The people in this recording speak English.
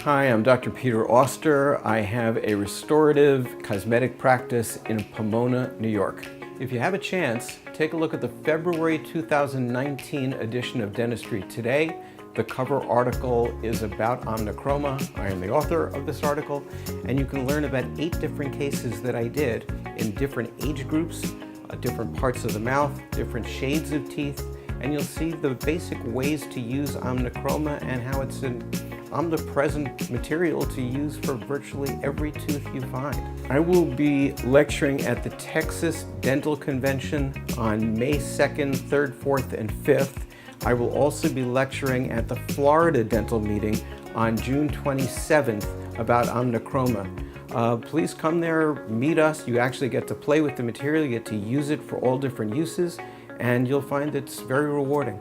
Hi, I'm Dr. Peter Auster. I have a restorative cosmetic practice in Pomona, New York. If you have a chance, take a look at the February 2019 edition of Dentistry Today. The cover article is about Omnichroma. I am the author of this article, and you can learn about 8 different cases that I did in different age groups, different parts of the mouth, different shades of teeth, and you'll see the basic ways to use Omnichroma and how it's an omnipresent material to use for virtually every tooth you find. I will be lecturing at the Texas Dental Convention on May 2nd, 3rd, 4th, and 5th. I will also be lecturing at the Florida Dental Meeting on June 27th about Omnichroma. Please come there, meet us. You actually get to play with the material, you get to use it for all different uses, and you'll find it's very rewarding.